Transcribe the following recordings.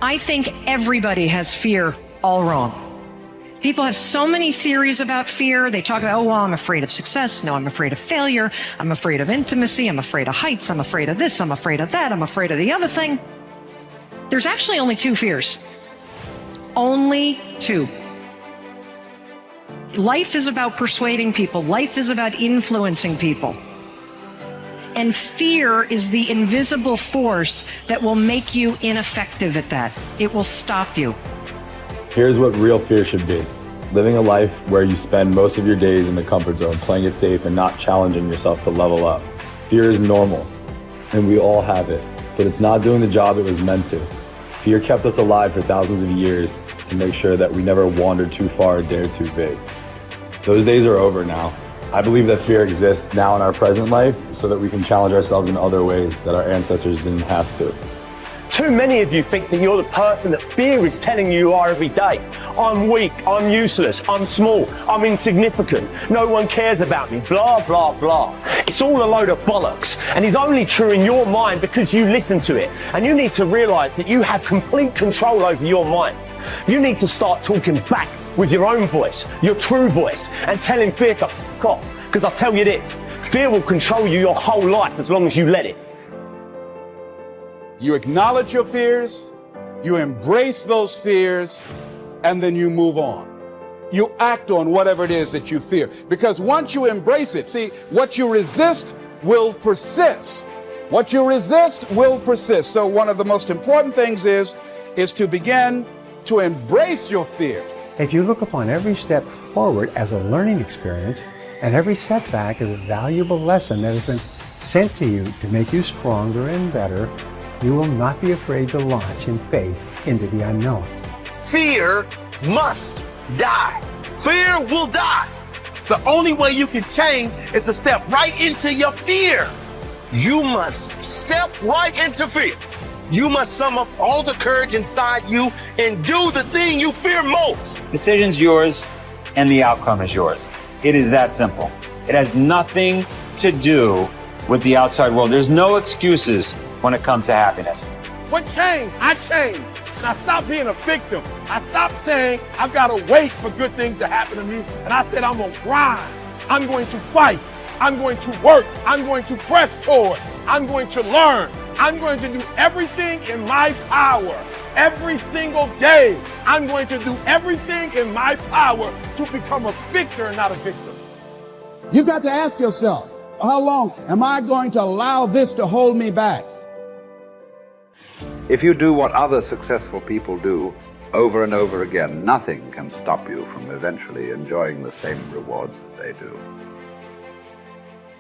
I think everybody has fear all wrong. People have so many theories about fear. They talk about, oh, well, I'm afraid of success. No, I'm afraid of failure. I'm afraid of intimacy. I'm afraid of heights. I'm afraid of this. I'm afraid of that. I'm afraid of the other thing. There's actually only two fears. Only two. Life is about persuading people. Life is about influencing people. And fear is the invisible force that will make you ineffective at that. It will stop you. Here's what real fear should be. Living a life where you spend most of your days in the comfort zone, playing it safe and not challenging yourself to level up. Fear is normal, and we all have it, but it's not doing the job it was meant to. Fear kept us alive for thousands of years to make sure that we never wandered too far or dared too big. Those days are over now. I believe that fear exists now in our present life so that we can challenge ourselves in other ways that our ancestors didn't have to. Too many of you think that you're the person that fear is telling you are every day. I'm weak, I'm useless, I'm small, I'm insignificant, no one cares about me, blah, blah, blah. It's all a load of bollocks, and it's only true in your mind because you listen to it. And you need to realize that you have complete control over your mind. You need to start talking back with your own voice, your true voice, and telling fear to fuck off. Because I'll tell you this, fear will control you your whole life as long as you let it. You acknowledge your fears, you embrace those fears, and then you move on. You act on whatever it is that you fear. Because once you embrace it, see, what you resist will persist. What you resist will persist. So one of the most important things is to begin to embrace your fear. If you look upon every step forward as a learning experience, and every setback as a valuable lesson that has been sent to you to make you stronger and better, you will not be afraid to launch in faith into the unknown. Fear must die. Fear will die. The only way you can change is to step right into your fear. You must step right into fear. You must sum up all the courage inside you and do the thing you fear most. Decision's yours and the outcome is yours. It is that simple. It has nothing to do with the outside world. There's no excuses when it comes to happiness. What changed? I changed. And I stopped being a victim. I stopped saying I've got to wait for good things to happen to me. And I said I'm going to grind. I'm going to fight. I'm going to work. I'm going to press forward. I'm going to learn. I'm going to do everything in my power. Every single day, I'm going to do everything in my power to become a victor and not a victim. You've got to ask yourself, how long am I going to allow this to hold me back? If you do what other successful people do over and over again, nothing can stop you from eventually enjoying the same rewards that they do.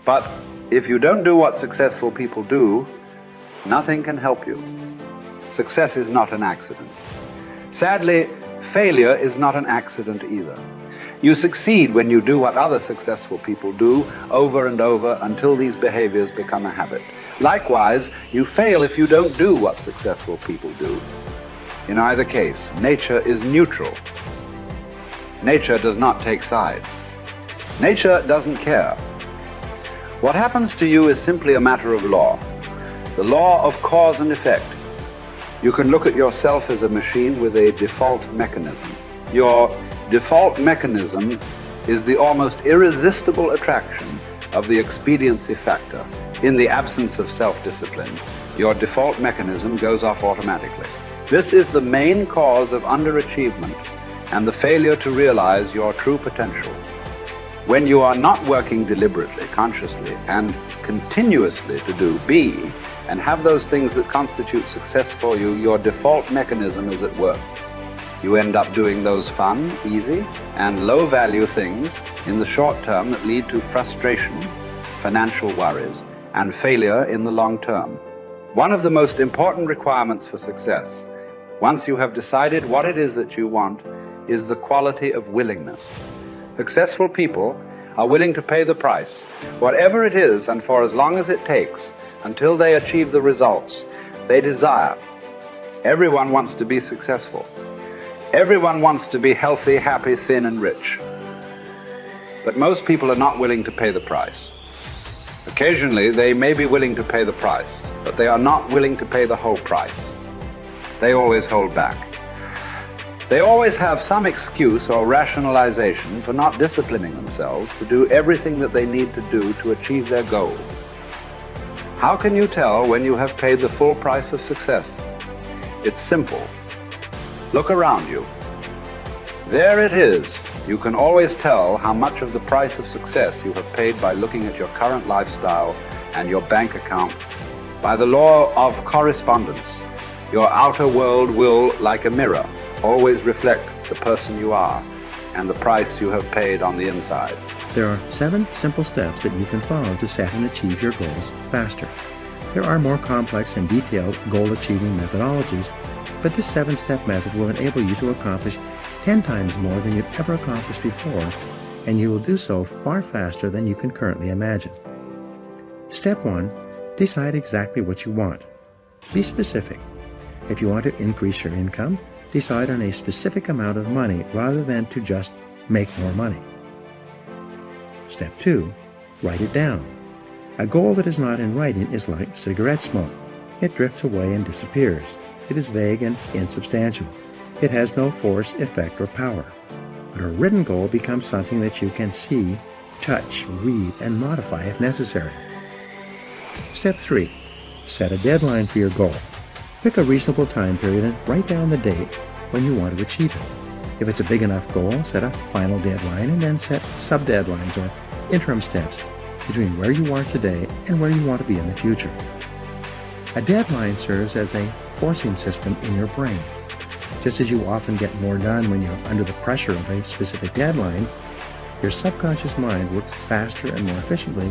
But if you don't do what successful people do, nothing can help you. Success is not an accident. Sadly, failure is not an accident either. You succeed when you do what other successful people do over and over until these behaviors become a habit. Likewise, you fail if you don't do what successful people do. In either case, nature is neutral. Nature does not take sides. Nature doesn't care. What happens to you is simply a matter of law. The law of cause and effect. You can look at yourself as a machine with a default mechanism. Your default mechanism is the almost irresistible attraction of the expediency factor. In the absence of self-discipline, your default mechanism goes off automatically. This is the main cause of underachievement and the failure to realize your true potential. When you are not working deliberately, consciously, and continuously to do, be, and have those things that constitute success for you, your default mechanism is at work. You end up doing those fun, easy, and low-value things in the short term that lead to frustration, financial worries, and failure in the long term. One of the most important requirements for success, once you have decided what it is that you want, is the quality of willingness. Successful people are willing to pay the price, whatever it is and for as long as it takes, until they achieve the results they desire. Everyone wants to be successful. Everyone wants to be healthy, happy, thin, and rich. But most people are not willing to pay the price. Occasionally, they may be willing to pay the price, but they are not willing to pay the whole price. they always hold back. They always have some excuse or rationalization for not disciplining themselves to do everything that they need to do to achieve their goal. How can you tell when you have paid the full price of success? It's simple. Look around you. There it is. You can always tell how much of the price of success you have paid by looking at your current lifestyle and your bank account. By the law of correspondence, your outer world will, like a mirror, always reflect the person you are and the price you have paid on the inside. There are 7 simple steps that you can follow to set and achieve your goals faster. There are more complex and detailed goal-achieving methodologies, but this 7-step method will enable you to accomplish 10 times more than you've ever accomplished before, and you will do so far faster than you can currently imagine. Step 1. Decide exactly what you want. Be specific. If you want to increase your income, decide on a specific amount of money rather than to just make more money. Step 2. Write it down. A goal that is not in writing is like cigarette smoke. It drifts away and disappears. It is vague and insubstantial. It has no force, effect, or power. But a written goal becomes something that you can see, touch, read, and modify if necessary. Step 3. Set a deadline for your goal. Pick a reasonable time period and write down the date when you want to achieve it. If it's a big enough goal, set a final deadline and then set sub-deadlines or interim steps between where you are today and where you want to be in the future. A deadline serves as a forcing system in your brain. Just as you often get more done when you're under the pressure of a specific deadline, your subconscious mind works faster and more efficiently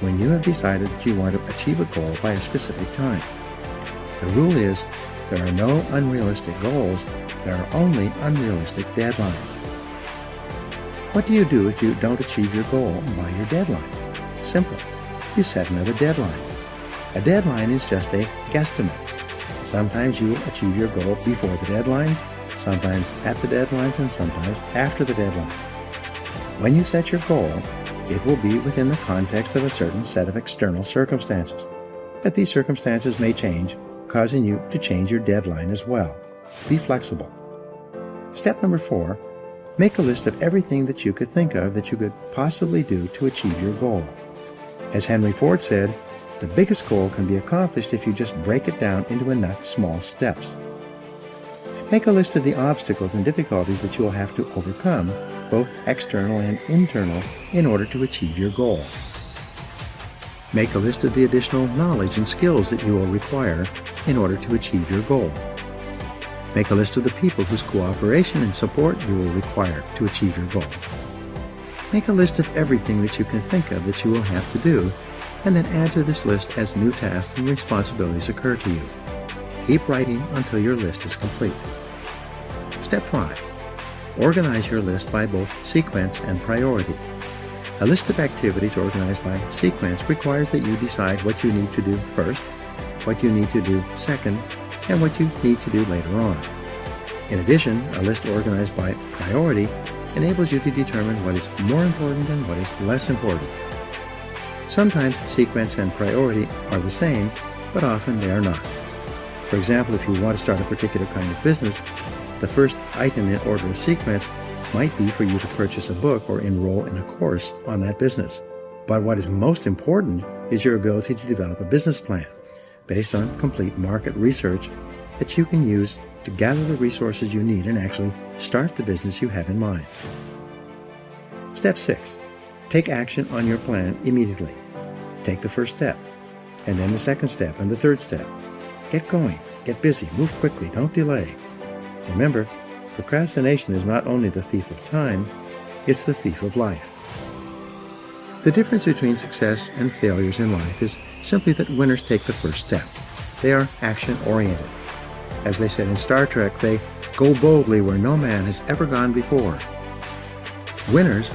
when you have decided that you want to achieve a goal by a specific time. The rule is, there are no unrealistic goals, there are only unrealistic deadlines. What do you do if you don't achieve your goal by your deadline? Simple. You set another deadline. A deadline is just a guesstimate. Sometimes you will achieve your goal before the deadline, sometimes at the deadlines, and sometimes after the deadline. When you set your goal, it will be within the context of a certain set of external circumstances. But these circumstances may change, causing you to change your deadline as well. Be flexible. Step number 4, make a list of everything that you could think of that you could possibly do to achieve your goal. As Henry Ford said, the biggest goal can be accomplished if you just break it down into enough small steps. Make a list of the obstacles and difficulties that you will have to overcome, both external and internal, in order to achieve your goal. Make a list of the additional knowledge and skills that you will require in order to achieve your goal. Make a list of the people whose cooperation and support you will require to achieve your goal. Make a list of everything that you can think of that you will have to do, and then add to this list as new tasks and responsibilities occur to you. Keep writing until your list is complete. Step 5. Organize your list by both sequence and priority. A list of activities organized by sequence requires that you decide what you need to do first, what you need to do second, and what you need to do later on. In addition, a list organized by priority enables you to determine what is more important and what is less important. Sometimes sequence and priority are the same, but often they are not. For example, if you want to start a particular kind of business, the first item in order of sequence might be for you to purchase a book or enroll in a course on that business. But what is most important is your ability to develop a business plan based on complete market research that you can use to gather the resources you need and actually start the business you have in mind. Step 6. Take action on your plan immediately. Take the first step, and then the second step, and the third step. Get going, get busy, move quickly, don't delay. Remember, procrastination is not only the thief of time, it's the thief of life. The difference between success and failures in life is simply that winners take the first step. They are action-oriented. As they said in Star Trek, they go boldly where no man has ever gone before. Winners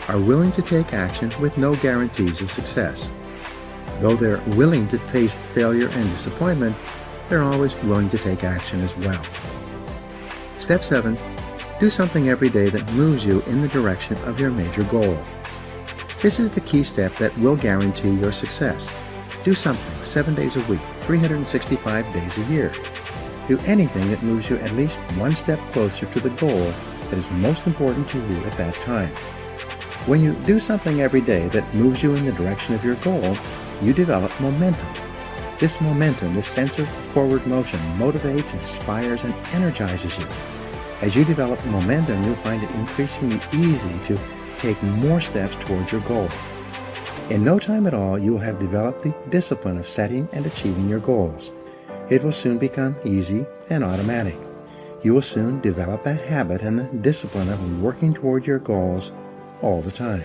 are willing to take action with no guarantees of success. Though they're willing to face failure and disappointment, they're always willing to take action as well. Step 7. Do something every day that moves you in the direction of your major goal. This is the key step that will guarantee your success. Do something 7 days a week, 365 days a year. Do anything that moves you at least one step closer to the goal that is most important to you at that time. When you do something every day that moves you in the direction of your goal, you develop momentum. This momentum, this sense of forward motion, motivates, inspires, and energizes you. As you develop momentum, you'll find it increasingly easy to take more steps towards your goal. In no time at all, you will have developed the discipline of setting and achieving your goals. It will soon become easy and automatic. You will soon develop a habit and the discipline of working toward your goals all the time.